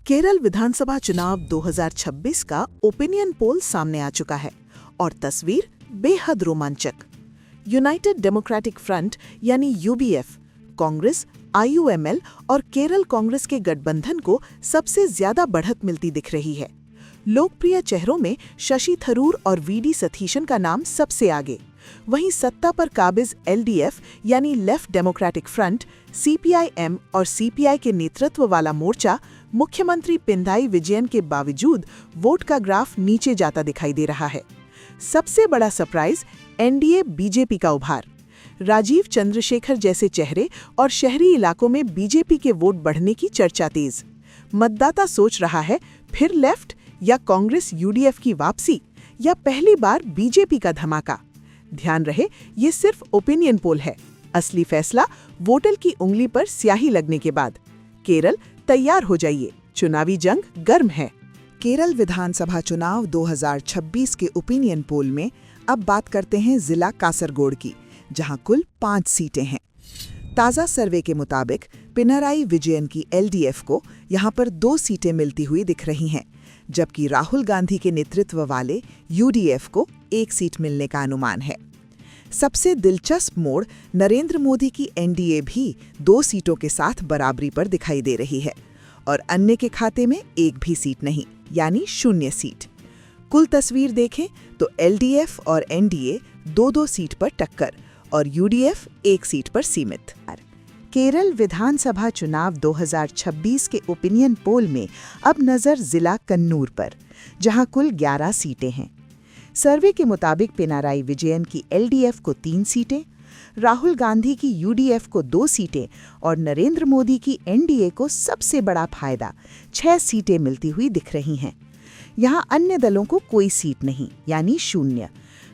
केरल विधानसभा चुनाव 2026 का opinion poll सामने आ चुका है और तस्वीर बेहद रोमांचक। यूनाइटेड डेमोक्रेटिक फ्रंट यानी यूबीएफ, कांग्रेस, आईयूएमएल और केरल कांग्रेस के गठबंधन को सबसे ज्यादा बढ़त मिलती दिख रही है। लोकप्रिय चेहरों में शशि थरूर और वीडी सतीशन का नाम सबसे आगे। वहीं सत्ता पर काबिज एलडीएफ यानी लेफ्ट डेमोक्रेटिक फ्रंट, सीपीआईएम और सीपीआई के नेतृत्व वाला मोर्चा मुख्यमंत्री पिनराई विजयन के बावजूद वोट का ग्राफ नीचे जाता दिखाई दे रहा है। सबसे बड़ा सरप्राइज एनडीए बीजेपी का उभार। राजीव चंद्रशेखर जैसे चेहरे और शहरी इलाकों में बीजेपी के वोट बढ़ने की चर्चा तेज। मतदाता सोच रहा है फिर लेफ्ट या कांग्रेस यूडीएफ की वापसी या पहली बार बीजेपी का धमाका। ध्यान रहे, ये सिर्फ ओपिनियन पोल है। असली फैसला वोटर की उंगली पर स्याही लगने के बाद। केरल, तैयार हो जाइए, चुनावी जंग गर्म है। केरल विधानसभा चुनाव 2026 के ओपिनियन पोल में अब बात करते हैं जिला कासरगोड की, जहां कुल 5 सीटें हैं। ताज़ा सर्वे के मुताबिक पिनराई विजयन की एलडीएफ को यहां पर 2 सीटें मिलती हुई दिख रही हैं, जबकि राहुल गांधी के नेतृत्व वाले यूडीएफ को 1 सीट मिलने का अनुमान है। सबसे दिलचस्प मोड़ नरेंद्र मोदी की एनडीए भी 2 सीटों के साथ बराबरी पर दिखाई दे रही है और अन्य के खाते में 1 भी सीट नहीं, यानी 0 सीट। कुल तस्वीर देखें तो एलडीएफ और एनडीए 2-2 सीट पर टक्कर और यूडीएफ 1 सीट पर सीमित। केरल विधानसभा चुनाव 2026 के ओपिनियन पोल में अब नजर जिला कन्नूर पर, जहां कुल 11 सीटें हैं। सर्वे के मुताबिक पिनराई विजयन की एलडीएफ को 3 सीटें, राहुल गांधी की यूडीएफ को 2 सीटें और नरेंद्र मोदी की एनडीए को सबसे बड़ा फायदा 6 सीटें मिलती हुई दिख रही हैं। यहां अन्य दलों को कोई सीट नहीं, यानी 0।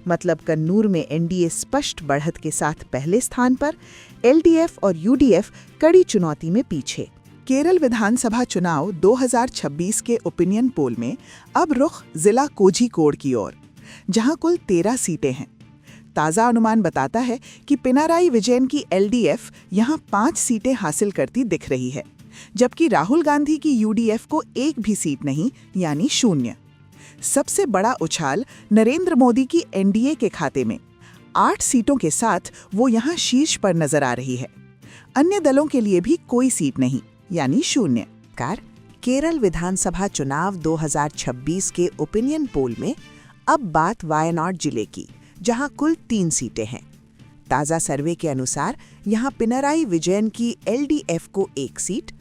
मतलब कन्नूर में एनडीए स्पष्ट बढ़त के साथ पहले स्थान पर, एलडीएफ और यूडीएफ कड़ी चुनौती में पीछे। केरल विधानसभा चुनाव 2026 के ओपिनियन पोल में अब रुख जिला कोझिकोड की ओर, जहां कुल 13 सीटें हैं। ताज़ा अनुमान बताता है कि पिनराई विजयन की एलडीएफ यहां 5 सीटें हासिल करती दिख रही है, जबकि राहुल गांधी की यूडीएफ को 1 भी सीट नहीं, यानी 0। सबसे बड़ा उछाल नरेंद्र मोदी की एनडीए के खाते में। 8 सीटों के साथ वो यहां शीर्ष पर नजर आ रही है। अन्य दलों के लिए भी कोई सीट नहीं, यानी 0। केरल विधानसभा चुनाव 2026 के ओपिनियन पोल में अब बात वायनाड जिले की, जहां कुल 3 सीटें हैं। ताज़ा सर्वे के अनुसार यहां पिनराई विजयन की एलडीएफ को 1 सीट,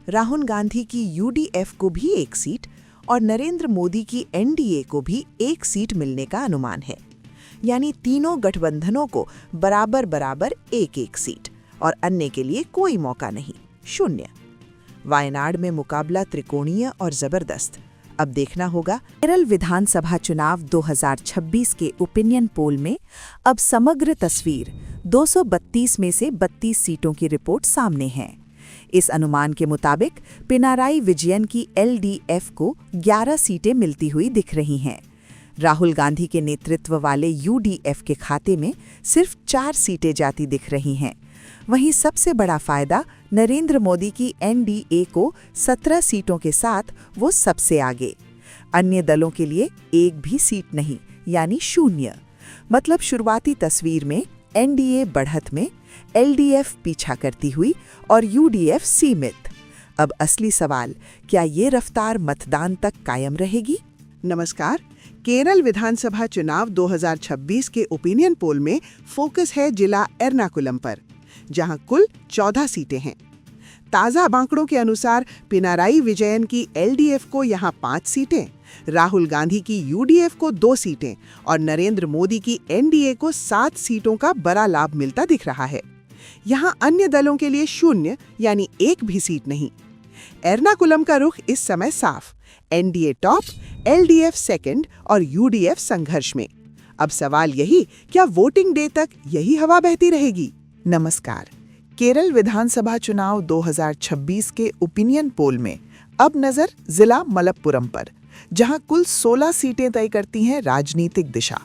राहुल गांधी की यूडीएफ को भी 1 सीट और नरेंद्र मोदी की एनडीए को भी 1 सीट मिलने का अनुमान है। यानी तीनों गठबंधनों को बराबर बराबर 1-1 सीट और अन्य के लिए कोई मौका नहीं, 0। वायनाड में मुकाबला त्रिकोणीय और जबरदस्त। अब देखना होगा। केरल विधानसभा चुनाव 2026 के ओपिनियन पोल में अब समग्र तस्वीर 232 में से 32 सीटों की रिपोर्ट सामने है। इस अनुमान के मुताबिक पिनराई विजयन की एलडीएफ को 11 सीटें मिलती हुई दिख रही हैं। राहुल गांधी के नेतृत्व वाले यूडीएफ के खाते में सिर्फ 4 सीटें जाती दिख रही हैं। वहीं सबसे बड़ा फायदा नरेंद्र मोदी की एनडीए को 17 सीटों के साथ वो सबसे आगे। अन्य दलों के लिए 1 भी सीट नहीं, यानी 0। मतलब शुरुआती तस्वीर में एनडीए बढ़त में, एलडीएफ पीछा करती हुई और यूडीएफ सीमित। अब असली सवाल, क्या ये रफ्तार मतदान तक कायम रहेगी? नमस्कार। केरल विधानसभा चुनाव 2026 के ओपिनियन पोल में फोकस है जिला एर्नाकुलम पर, जहां कुल 14 सीटें हैं। ताज़ा आंकड़ों के अनुसार पिनराई विजयन की एलडीएफ को यहां 5 सीटें, राहुल गांधी की यूडीएफ को 2 सीटें और नरेंद्र मोदी की एनडीए को 7 सीटों का बड़ा लाभ मिलता दिख रहा है। यहां अन्य दलों के लिए 0, यानी 1 भी सीट नहीं। एर्नाकुलम का रुख इस समय साफ, एनडीए टॉप, एलडीएफ सेकंड और यूडीएफ संघर्ष में। अब सवाल यही, क्या वोटिंग डे तक यही हवा बहती रहेगी? नमस्कार। केरल विधानसभा चुनाव 2026 के ओपिनियन पोल में अब नजर जिला मलप्पुरम पर, जहां कुल 16 सीटें तय करती हैं राजनीतिक दिशा।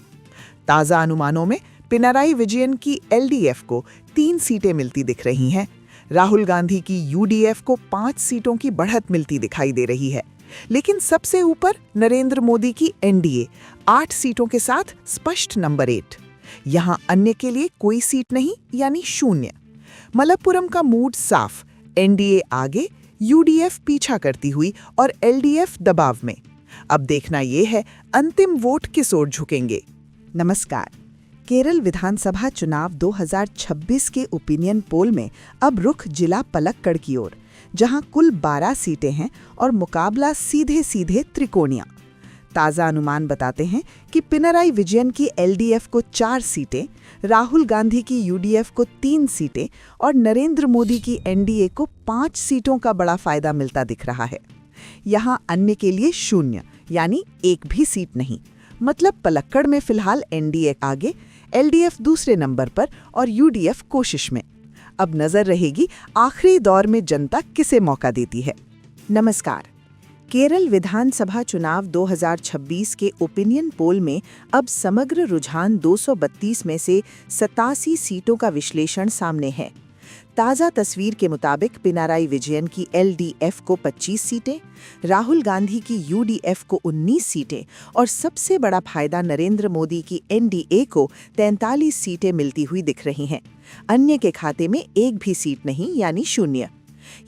ताज़ा अनुमानों में पिनराई विजयन की एलडीएफ को 3 सीटें मिलती दिख रही हैं, राहुल गांधी की यूडीएफ को 5 सीटों की बढ़त मिलती दिखाई दे रही है, लेकिन सबसे ऊपर नरेंद्र मोदी की एनडीए 8 सीटों के साथ स्पष्ट नंबर 8। यहां अन्य के लिए कोई सीट नहीं, यानी शून्य। मलप्पुरम का मूड साफ, एनडीए आगे, यूडीएफ पीछा करती हुई और एलडीएफ दबाव में। अब देखना यह है अंतिम वोट किस ओर झुकेंगे। नमस्कार। केरल विधानसभा चुनाव 2026 के ओपिनियन पोल में अब रुख जिला पलक्कड़ की ओर, जहां कुल 12 सीटें हैं और मुकाबला सीधे सीधे त्रिकोणीय। ताज़ा अनुमान बताते हैं कि पिनराई विजयन की एलडीएफ को 4 सीटें, राहुल गांधी की यूडीएफ को 3 सीटें और नरेंद्र मोदी की एनडीए को 5 सीटों का बड़ा फायदा मिलता दिख रहा है। यहां अन्य के लिए शून्य, यानी एक भी सीट नहीं। मतलब पलक्कड़ में फिलहाल एनडीए आगे, एलडीएफ दूसरे नंबर पर और यूडीएफ कोशिश में। अब नजर रहेगी आखिरी दौर में जनता किसे मौका देती है। नमस्कार। केरल विधानसभा चुनाव 2026 के ओपिनियन पोल में अब समग्र रुझान 232 में से 87 सीटों का विश्लेषण सामने है। ताज़ा तस्वीर के मुताबिक पिनाराई विजयन की एलडीएफ को 25 सीटें, राहुल गांधी की यूडीएफ को 19 सीटें और सबसे बड़ा फायदा नरेंद्र मोदी की एनडीए को 43 सीटें मिलती हुई दिख रही हैं। अन्य के खाते में एक भी सीट नहीं, यानी शून्य।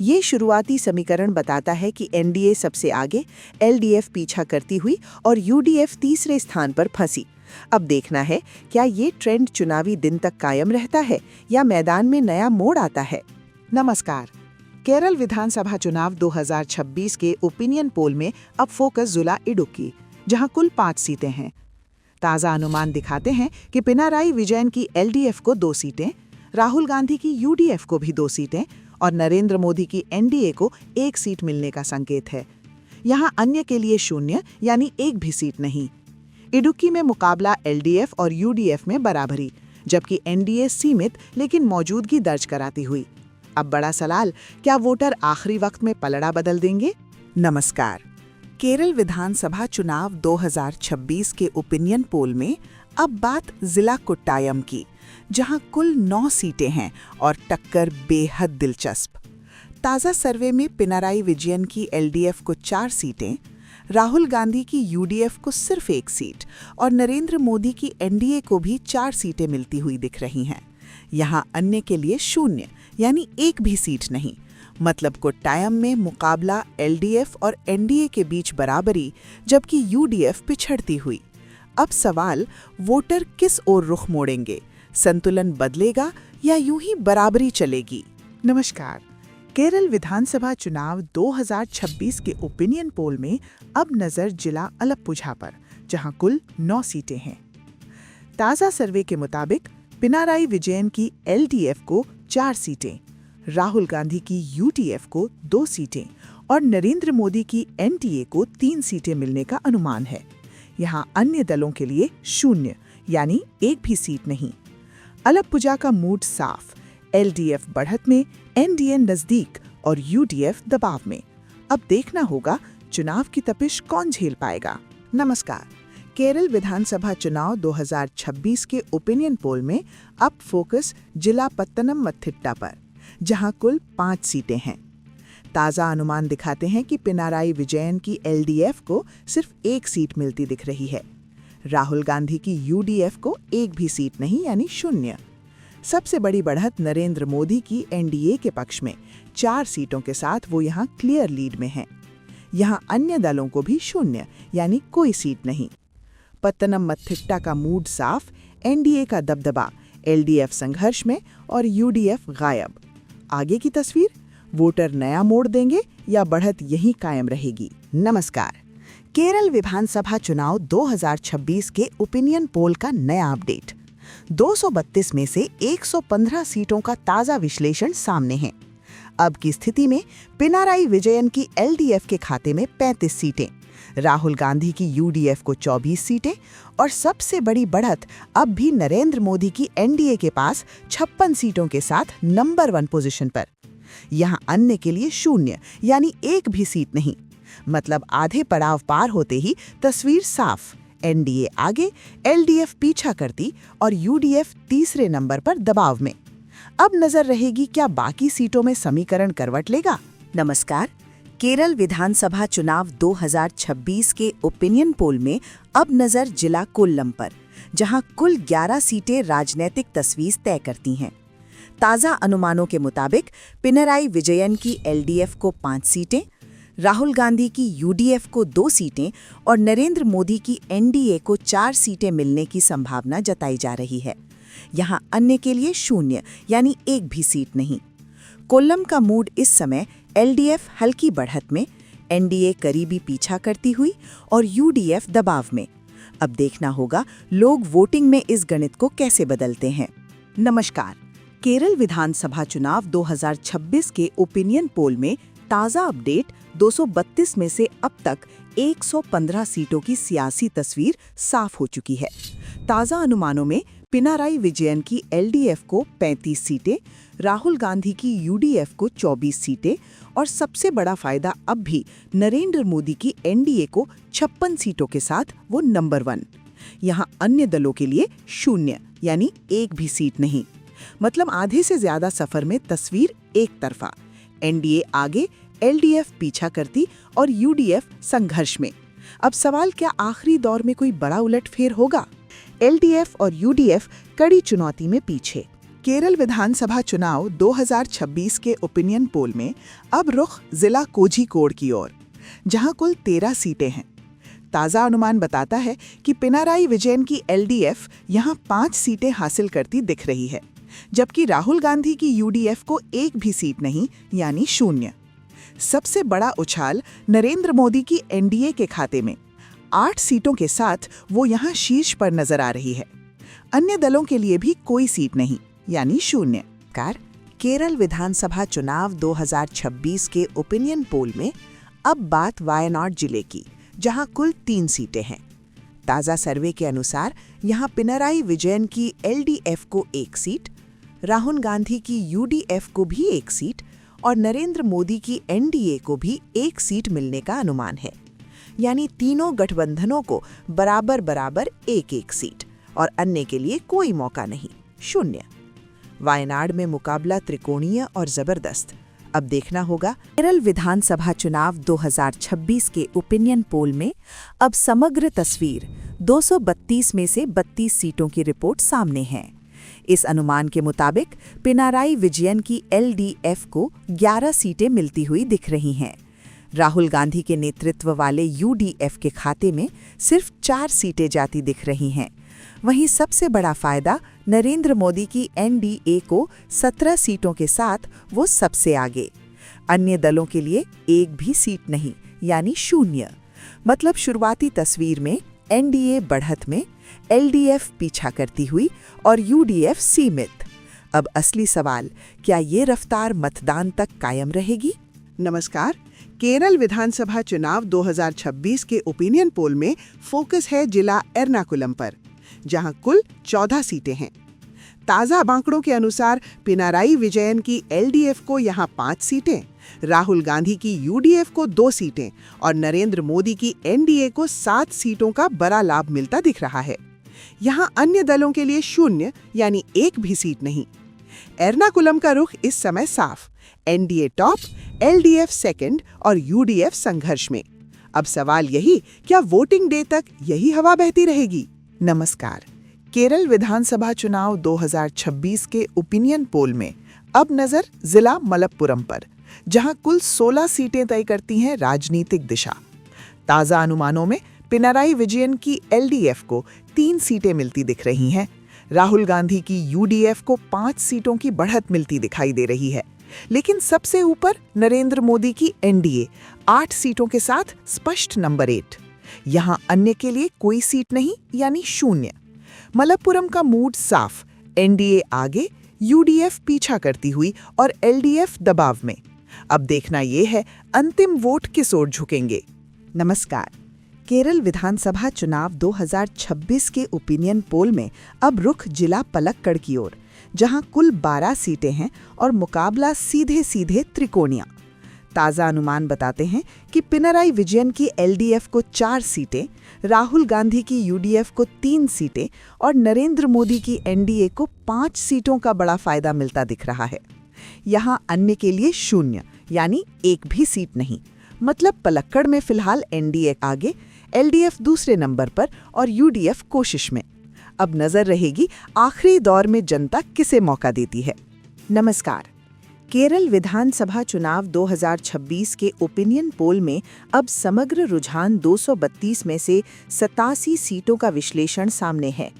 ये शुरुआती समीकरण बताता है कि एनडीए सबसे आगे, एलडीएफ पीछा करती हुई और यूडीएफ तीसरे स्थान पर फंसी। अब देखना है क्या ये ट्रेंड चुनावी दिन तक कायम रहता है या मैदान में नया मोड़ आता है। नमस्कार। केरल विधानसभा चुनाव 2026 के ओपिनियन पोल में अब फोकस जिला इडुक्की, जहां कुल 5 सीटें हैं। ताज़ा अनुमान दिखाते हैं कि पिनाराई विजयन की एलडीएफ को 2 सीटें, राहुल गांधी की यूडीएफ को भी 2 सीटें और नरेंद्र मोदी की एनडीए को 1 सीट मिलने का संकेत है। यहां अन्य के लिए शून्य, यानी एक भी सीट नहीं। इडुक्की में मुकाबला एलडीएफ और यूडीएफ में बराबरी, जबकि एनडीए सीमित लेकिन मौजूदगी दर्ज कराती हुई। अब बड़ा सवाल, क्या वोटर आखिरी वक्त में पलड़ा बदल देंगे? नमस्कार। केरल विधानसभा चुनाव 2026 के ओपिनियन पोल में अब बात जिला कोट्टायम की, जहां कुल 9 सीटें हैं और टक्कर बेहद दिलचस्प। ताज़ा सर्वे में पिनाराई विजयन की एलडीएफ को 4 सीटें, राहुल गांधी की यूडीएफ को सिर्फ 1 सीट और नरेंद्र मोदी की एनडीए को भी 4 सीटें मिलती हुई दिख रही हैं। यहां अन्य के लिए शून्य, यानी एक भी सीट नहीं। मतलब कोट्टायम में मुकाबला एलडीएफ और एनडीए के बीच बराबरी, जबकि यूडीएफ पिछड़ती हुई। अब सवाल, वोटर किस ओर रुख मोड़ेंगे? संतुलन बदलेगा या यूं ही बराबरी चलेगी? नमस्कार। केरल विधानसभा चुनाव 2026 के ओपिनियन पोल में अब नजर जिला अलप्पुझा पर, जहां कुल 9 सीटें हैं। ताज़ा सर्वे के मुताबिक पिनाराई विजयन की एलडीएफ को 4 सीटें, राहुल गांधी की यूडीएफ को 2 सीटें और नरेंद्र मोदी की एनडीए को 3 सीटें मिलने का अनुमान है। यहां अन्य दलों के लिए शून्य, यानी एक भी सीट नहीं। अलप्पुझा का मूड साफ, एलडीएफ बढ़त में, एनडीए नजदीक और यूडीएफ दबाव में। अब देखना होगा चुनाव की तपिश कौन झेल पाएगा। नमस्कार। केरल विधानसभा चुनाव 2026 के ओपिनियन पोल में अब फोकस जिला पत्तनमथिट्टा पर, जहां कुल 5 सीटें हैं। ताज़ा अनुमान दिखाते हैं कि पिनाराई विजयन की एलडीएफ को सिर्फ 1 सीट मिलती दिख रही है। राहुल गांधी की यूडीएफ को 1 भी सीट नहीं, यानी शून्य। सबसे बड़ी बढ़त नरेंद्र मोदी की एनडीए के पक्ष में, 4 सीटों के साथ वो यहां क्लियर लीड में हैं। यहां अन्य दलों को भी शून्य, यानी कोई सीट नहीं। पत्तनमथिट्टा का मूड साफ, एनडीए का दबदबा, एलडीएफ संघर्ष में और यूडीएफ गायब। आगे की तस्वीर, वोटर नया मोड़ देंगे या बढ़त यहीं कायम रहेगी? नमस्कार। केरल विधानसभा चुनाव 2026 के ओपिनियन पोल का नया अपडेट। 232 में से 115 सीटों का ताज़ा विश्लेषण सामने है। अब की स्थिति में पिनाराई विजयन की एलडीएफ के खाते में 35 सीटें, राहुल गांधी की यूडीएफ को 24 सीटें और सबसे बड़ी बढ़त अब भी नरेंद्र मोदी की एनडीए के पास 56 सीटों के साथ नंबर 1 पोजीशन पर। यहां अन्य के लिए शून्य, यानी एक भी सीट नहीं। मतलब आधे पड़ाव पार होते ही तस्वीर साफ, एनडीए आगे, एलडीएफ पीछा करती और यूडीएफ तीसरे नंबर पर दबाव में। अब नजर रहेगी क्या बाकी सीटों में समीकरण करवट लेगा। नमस्कार। केरल विधानसभा चुनाव 2026 के ओपिनियन पोल में अब नजर जिला कोल्लम पर, जहां कुल 11 सीटें राजनीतिक तस्वीर तय करती हैं। ताज़ा अनुमानों के मुताबिक पिनराई विजयन की एलडीएफ को 5 सीटें, राहुल गांधी की यूडीएफ को 2 सीटें और नरेंद्र मोदी की एनडीए को 4 सीटें मिलने की संभावना जताई जा रही है। यहां अन्य के लिए 0 यानी एक भी सीट नहीं। कोल्लम का मूड इस समय एलडीएफ हल्की बढ़त में, एनडीए करीबी पीछा करती हुई और यूडीएफ दबाव में। अब देखना होगा लोग वोटिंग में इस गणित को कैसे बदलते हैं। नमस्कार। केरल विधानसभा चुनाव 2026 के ओपिनियन पोल में ताज़ा अपडेट 232 में से अब तक 115 सीटों की सियासी तस्वीर साफ हो चुकी है। ताज़ा अनुमानों में पिनाराई विजयन की एलडीएफ को 35 सीटें, राहुल गांधी की यूडीएफ को 24 सीटें और सबसे बड़ा फायदा अब भी नरेंद्र मोदी की एनडीए को 56 सीटों के साथ वो नंबर 1। यहाँ अन्य दलों के लिए 0 यानी एक भी सीट नहीं। मतलब आधे से ज्यादा सफर में तस्वीर एक तरफा, एनडीए आगे, एलडीएफ पीछा करती और यूडीएफ संघर्ष में। अब सवाल, क्या आखिरी दौर में कोई बड़ा उलटफेर होगा? एलडीएफ और यूडीएफ कड़ी चुनौती में पीछे। केरल विधानसभा चुनाव 2026 के ओपिनियन पोल में अब रुख जिला कोझिकोड की ओर, जहां कुल 13 सीटें हैं। ताज़ा अनुमान बताता है कि पिनाराई विजयन की एलडीएफ यहां 5 सीटें हासिल करती दिख रही है, जबकि राहुल गांधी की यूडीएफ को एक भी सीट नहीं यानी 0। सबसे बड़ा उछाल नरेंद्र मोदी की एनडीए के खाते में, 8 सीटों के साथ वो यहां शीर्ष पर नजर आ रही है। अन्य दलों के लिए भी कोई सीट नहीं यानी 0। केरल विधानसभा चुनाव 2026 के ओपिनियन पोल में अब बात वायनाड जिले की, जहां कुल 3 सीटें हैं। ताज़ा सर्वे के अनुसार यहां पिनराई विजयन की एलडीएफ को 1 सीट, राहुल गांधी की यूडीएफ को भी 1 सीट और नरेंद्र मोदी की एनडीए को भी 1 सीट मिलने का अनुमान है। यानी तीनों गठबंधनों को बराबर बराबर 1-1 सीट और अन्य के लिए कोई मौका नहीं, 0। वायनाड में मुकाबला त्रिकोणीय और जबरदस्त। अब देखना होगा केरल विधानसभा चुनाव 2026 के ओपिनियन पोल में अब समग्र तस्वीर 232 में से 32 सीटों की रिपोर्ट सामने है। इस अनुमान के मुताबिक पिनाराई विजयन की एलडीएफ को 11 सीटें मिलती हुई दिख रही हैं। राहुल गांधी के नेतृत्व वाले यूडीएफ के खाते में सिर्फ 4 सीटें जाती दिख रही हैं। वहीं सबसे बड़ा फायदा नरेंद्र मोदी की एनडीए को 17 सीटों के साथ वो सबसे आगे। अन्य दलों के लिए एक भी सीट नहीं यानी 0। मतलब शुरुआती तस्वीर में एनडीए बढ़त में, एलडीएफ पीछा करती हुई और यूडीएफ सीमित। अब असली सवाल, क्या ये रफ्तार मतदान तक कायम रहेगी? नमस्कार। केरल विधानसभा चुनाव 2026 के ओपिनियन पोल में फोकस है जिला एर्नाकुलम पर, जहां कुल 14 सीटें हैं। ताज़ा आंकड़ों के अनुसार पिनाराई विजयन की एलडीएफ को यहां 5 सीटें, राहुल गांधी की यूडीएफ को 2 सीटें और नरेंद्र मोदी की एनडीए को 7 सीटों का बड़ा लाभ मिलता दिख रहा है। यहां अन्य दलों के लिए 0 यानी एक भी सीट नहीं। एर्नाकुलम का रुख इस समय साफ, एनडीए टॉप, एलडीएफ सेकंड और यूडीएफ संघर्ष में। अब सवाल यही, क्या वोटिंग डे तक यही हवा बहती रहेगी? नमस्कार। केरल विधानसभा चुनाव 2026 के ओपिनियन पोल में अब नजर जिला मलप्पुरम पर, जहां कुल 16 सीटें तय करती हैं राजनीतिक दिशा। ताज़ा अनुमानों में पिनाराई विजयन की एलडीएफ को 3 सीटें मिलती दिख रही हैं। राहुल गांधी की यूडीएफ को 5 सीटों की बढ़त मिलती दिखाई दे रही है। लेकिन सबसे ऊपर नरेंद्र मोदी की एनडीए 8 सीटों के साथ स्पष्ट नंबर 8। यहां अन्य के लिए कोई सीट नहीं यानी 0। मलप्पुरम का मूड साफ, एनडीए आगे, यूडीएफ पीछा करती हुई और एलडीएफ दबाव में। अब देखना ये है अंतिम वोट किस ओर झुकेंगे। नमस्कार। केरल विधानसभा चुनाव 2026 के ओपिनियन पोल में अब रुख जिला पलक्कड़ की ओर, जहां कुल 12 सीटें हैं और मुकाबला सीधे सीधे त्रिकोणीय। ताज़ा अनुमान बताते हैं कि पिनराई विजयन की एलडीएफ को 4 सीटें, राहुल गांधी की यूडीएफ को 3 सीटें और नरेंद्र मोदी की एनडीए को 5 सीटों का बड़ा फायदा मिलता दिख रहा है। यहाँ अन्य के लिए 0 यानी एक भी सीट नहीं। मतलब पलक्कड़ में फिलहाल एनडीए आगे, एलडीएफ दूसरे नंबर पर और यूडीएफ कोशिश में। अब नजर रहेगी आखिरी दौर में जनता किसे मौका देती है। नमस्कार। केरल विधानसभा चुनाव 2026 के ओपिनियन पोल में अब समग्र रुझान 232 में से 87 सीटों का विश्लेषण सामने है।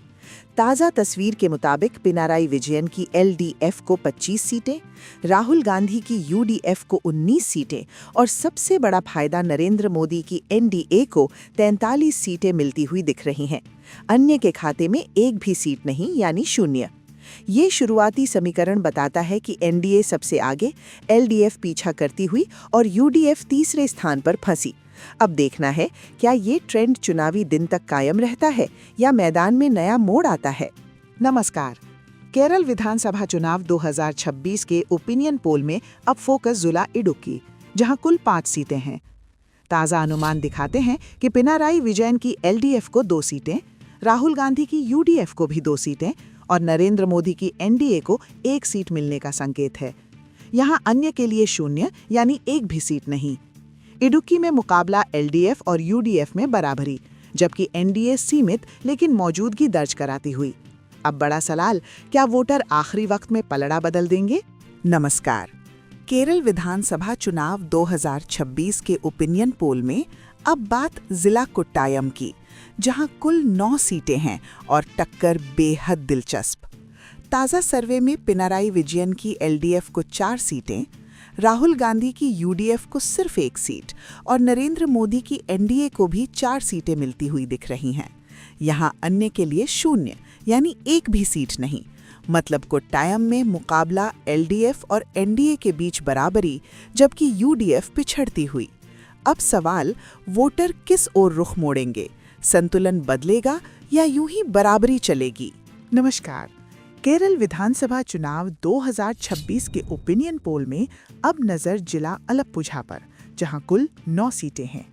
ताज़ा तस्वीर के मुताबिक पिनाराई विजयन की एलडीएफ को 25 सीटें, राहुल गांधी की यूडीएफ को 19 सीटें और सबसे बड़ा फायदा नरेंद्र मोदी की एनडीए को 43 सीटें मिलती हुई दिख रही हैं। अन्य के खाते में एक भी सीट नहीं यानी 0। ये शुरुआती समीकरण बताता है कि एनडीए सबसे आगे, एलडीएफ पीछा करती हुई और यूडीएफ तीसरे स्थान पर फंसी। अब देखना है क्या ये ट्रेंड चुनावी दिन तक कायम रहता है या मैदान में नया मोड़ आता है। नमस्कार। केरल विधानसभा चुनाव 2026 के ओपिनियन पोल में अब फोकस जिला इडुक्की, जहां कुल 5 सीटें हैं। ताज़ा अनुमान दिखाते हैं कि पिनाराई विजयन की एलडीएफ को 2 सीटें, राहुल गांधी की यूडीएफ को भी 2 सीटें और नरेंद्र मोदी की एनडीए को 1 सीट मिलने का संकेत है। यहाँ अन्य के लिए 0 यानी एक भी सीट नहीं। इडुक्की में मुकाबला एलडीएफ और यूडीएफ में बराबरी, जबकि एनडीए सीमित लेकिन मौजूदगी दर्ज कराती हुई। अब बड़ा सवाल, क्या वोटर आखिरी वक्त में पलड़ा बदल देंगे? नमस्कार। केरल विधानसभा चुनाव 2026 के ओपिनियन पोल में अब बात जिला कोट्टायम की, जहां कुल 9 सीटें हैं और टक्कर बेहद दिलचस्प। ताज़ा सर्वे में पिनाराई विजयन की एलडीएफ को 4 सीटें, राहुल गांधी की यूडीएफ को सिर्फ 1 सीट और नरेंद्र मोदी की एनडीए को भी 4 सीटें मिलती हुई दिख रही हैं। यहाँ अन्य के लिए 0 यानी एक भी सीट नहीं। मतलब कोट्टायम में मुकाबला एलडीएफ और एनडीए के बीच बराबरी, जबकि यूडीएफ पिछड़ती हुई। अब सवाल, वोटर किस ओर रुख मोड़ेंगे? संतुलन बदलेगा या यूं ही बराबरी चलेगी? नमस्कार। केरल विधानसभा चुनाव 2026 के ओपिनियन पोल में अब नजर जिला अलप्पुझा पर, जहां कुल 9 सीटें हैं।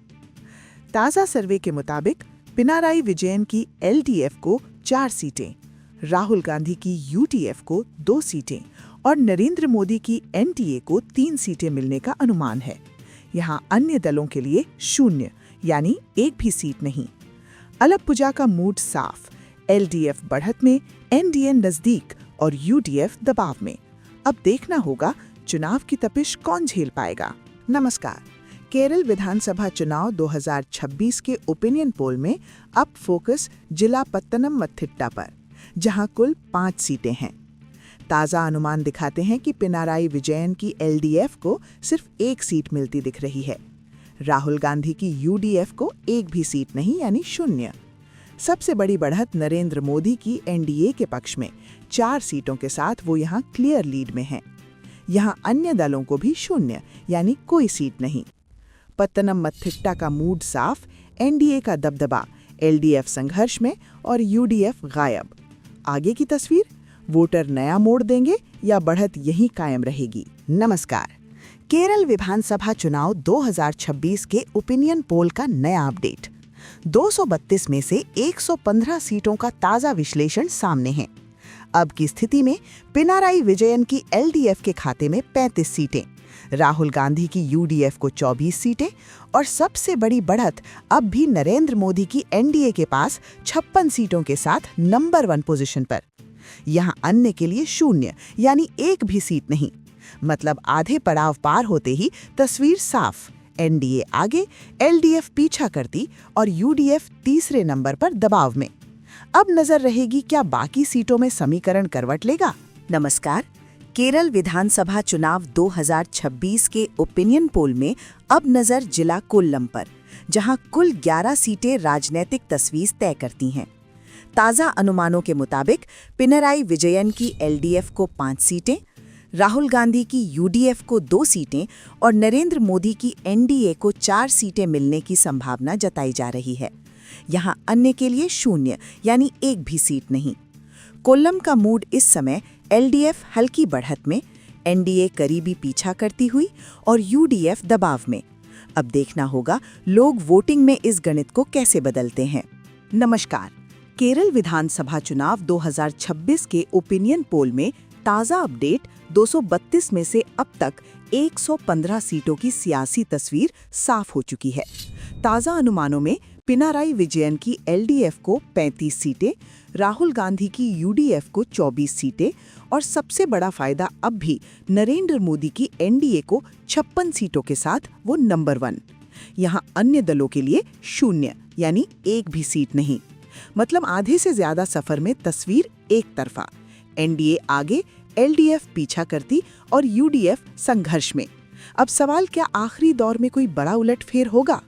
ताज़ा सर्वे के मुताबिक पिनाराई विजयन की एलडीएफ को 4 सीटें, राहुल गांधी की यूडीएफ को 2 सीटें और नरेंद्र मोदी की एनडीए को 3 सीटें मिलने का अनुमान है। यहाँ अन्य दलों के लिए 0 यानी एक भी सीट नहीं। अलप्पुझा का मूड साफ, एलडीएफ बढ़त में, एनडीए नजदीक और यूडीएफ दबाव में। अब देखना होगा चुनाव की तपिश कौन झेल पाएगा। नमस्कार। केरल विधानसभा चुनाव 2026 के ओपिनियन पोल में अब फोकस जिला पत्तनमथिट्टा पर, जहां कुल 5 सीटें हैं। ताज़ा अनुमान दिखाते हैं कि पिनाराई विजयन की एलडीएफ को सिर्फ 1 सीट मिलती दिख रही है। राहुल गांधी की यूडीएफ को एक भी सीट नहीं यानी 0। सबसे बड़ी बढ़त नरेंद्र मोदी की एनडीए के पक्ष में, 4 सीटों के साथ वो यहाँ क्लियर लीड में हैं। यहाँ अन्य दलों को भी 0 यानी कोई सीट नहीं। पत्तनमथिट्टा का मूड साफ, एनडीए का दबदबा, एलडीएफ संघर्ष में और यूडीएफ गायब। आगे की तस्वीर, वोटर नया मोड़ देंगे या बढ़त यहीं कायम रहेगी? नमस्कार। केरल विधानसभा चुनाव 2026 के ओपिनियन पोल का नया अपडेट। 232 में से 115 सीटों का ताज़ा विश्लेषण सामने है। अब की स्थिति में पिनाराई विजयन की एलडीएफ के खाते में 35 सीटें, राहुल गांधी की यूडीएफ को 24 सीटें और सबसे बड़ी बढ़त अब भी नरेंद्र मोदी की एनडीए के पास 56 सीटों के साथ नंबर 1 पोजीशन पर। यहाँ अन्य के लिए 0 यानी एक भी सीट नहीं। मतलब आधे पड़ाव पार होते ही तस्वीर साफ, एनडीए आगे, एलडीएफ पीछा करती और यूडीएफ तीसरे नंबर पर दबाव में। अब नजर रहेगी क्या बाकी सीटों में समीकरण करवट लेगा? नमस्कार। केरल विधानसभा चुनाव 2026 के ओपिनियन पोल में अब नजर जिला कोल्लम पर, जहां कुल 11 सीटें राजनीतिक तस्वीर तय करती हैं। ताज़ा अनुमानों के मुताबिक पिनाराई विजयन की एलडीएफ को 5 सीटें, राहुल गांधी की यूडीएफ को 2 सीटें और नरेंद्र मोदी की एनडीए को 4 सीटें मिलने की संभावना जताई जा रही है। यहाँ अन्य के लिए 0 यानी एक भी सीट नहीं। कोल्लम का मूड इस समय एलडीएफ हल्की बढ़त में, एनडीए करीबी पीछा करती हुई और यूडीएफ दबाव में। अब देखना होगा लोग वोटिंग में इस गणित को कैसे बदलते हैं। नमस्कार। केरल विधानसभा चुनाव 2026 के ओपिनियन पोल में ताज़ा अपडेट 232 में से अब तक 115 सीटों की सियासी तस्वीर साफ हो चुकी है। ताज़ा अनुमानों में पिनाराई विजयन की एलडीएफ को 35 सीटें, राहुल गांधी की यूडीएफ को 24 सीटें और सबसे बड़ा फायदा अब भी नरेंद्र मोदी की एनडीए को 56 सीटों के साथ वो नंबर 1। यहाँ अन्य दलों के लिए 0 यानी एक भी सीट नहीं। मतलब आधे से ज्यादा सफर में तस्वीर एक तरफा। एनडीए आगे, एलडीएफ पीछा करती और यूडीएफ संघर्ष में। अब सवाल, क्या आखिरी दौर में कोई बड़ा उलटफेर होगा?